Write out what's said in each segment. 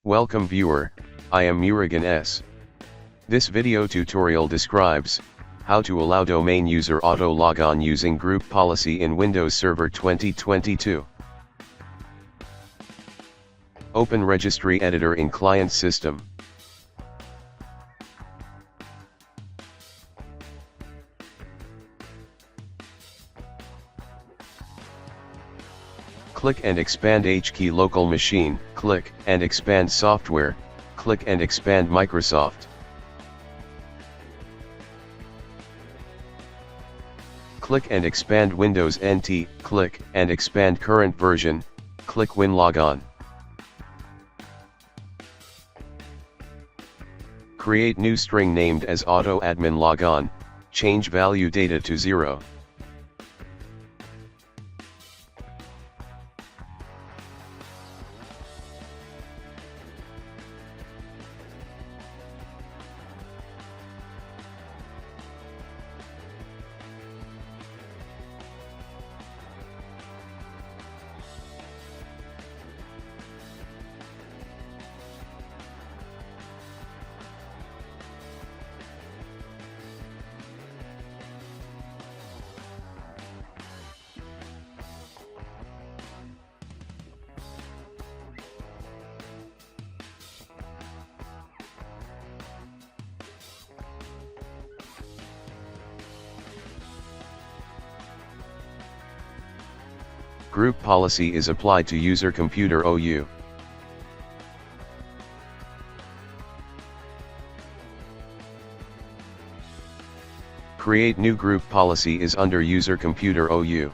Welcome viewer, I am Murugan S. This video tutorial describes how to allow domain user auto logon using group policy in Windows Server 2022. Open Registry Editor in Client System. Click and expand HKey local machine, click and expand software, click and expand Microsoft. Click and expand Windows NT, click and expand current version, click WinLogon. Create new string named as AutoAdmin Logon, change value data to 0. Group policy is applied to user computer OU. Create new group policy is under user computer OU.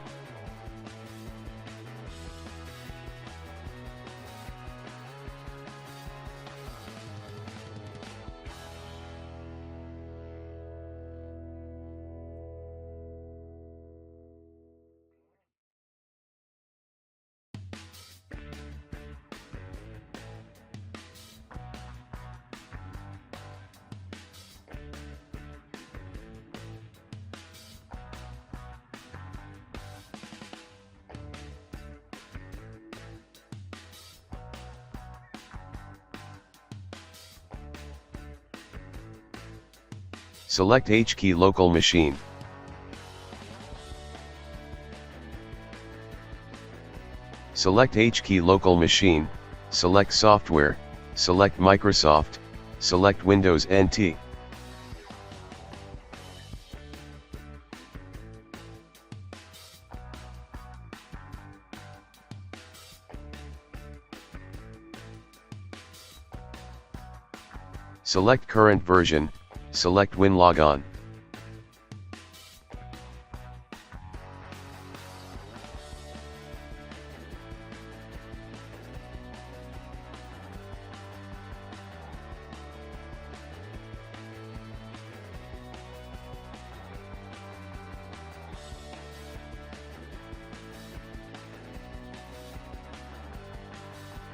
Select HKey local machine. Select HKey local machine, select software, select Microsoft, select Windows NT. Select current version, select WinLogon.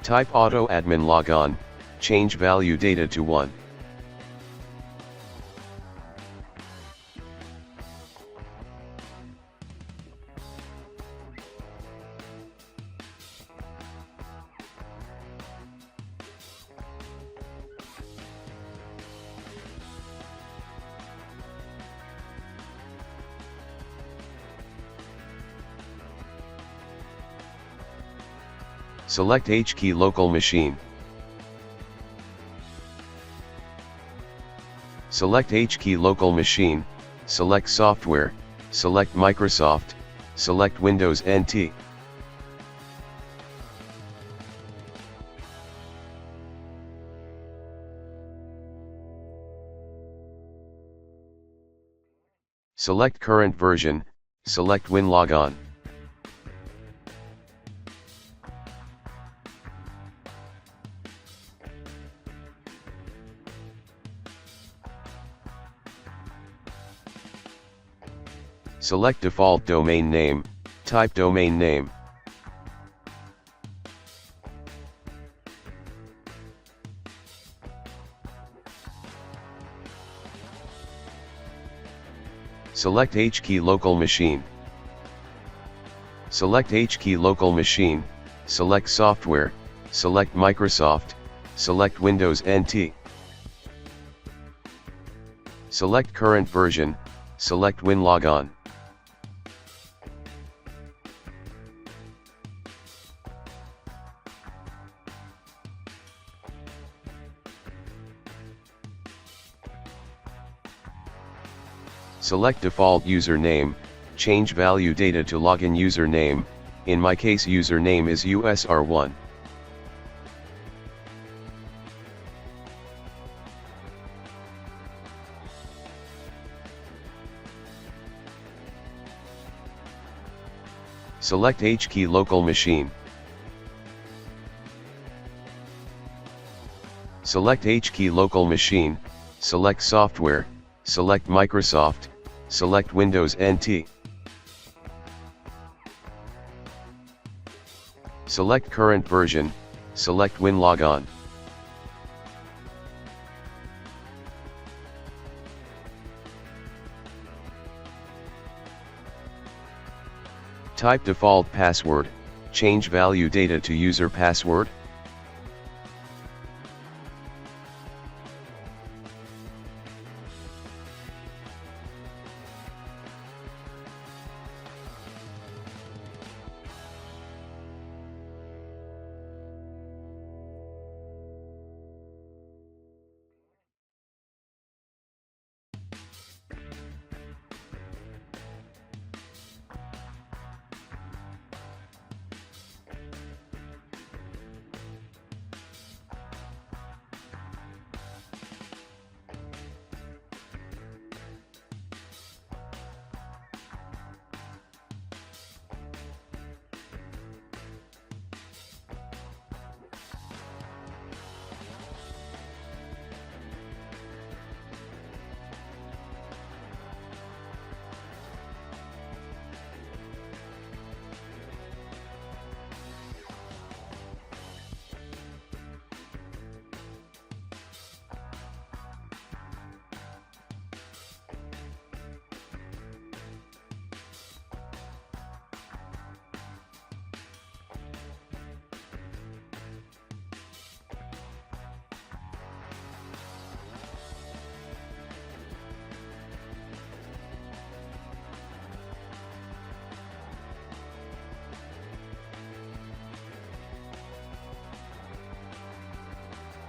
Type AutoAdmin Logon, change value data to 1. Select HKey local machine. Select HKey local machine, select software, select Microsoft, select Windows NT. Select current version, select WinLogon. Select default domain name, type domain name. Select HKey local machine. Select HKey local machine, select software, select Microsoft, select Windows NT. Select current version, select Win Logon. Select default username, change value data to login username, in my case username is USR1. Select HKey local machine. Select HKey local machine, select software, select Microsoft, select Windows NT. Select current version, select Win Logon. Type default password, change value data to user password.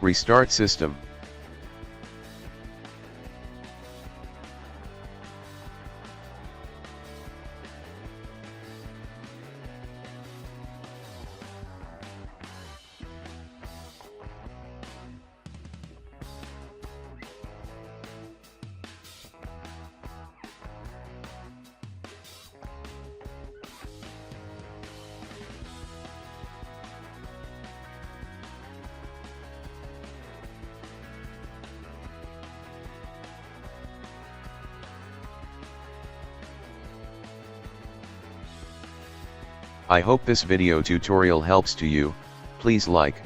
Restart system. I hope this video tutorial helps to you. Please like,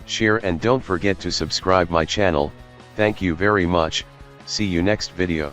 share and don't forget to subscribe my channel. Thank you very much. See you next video.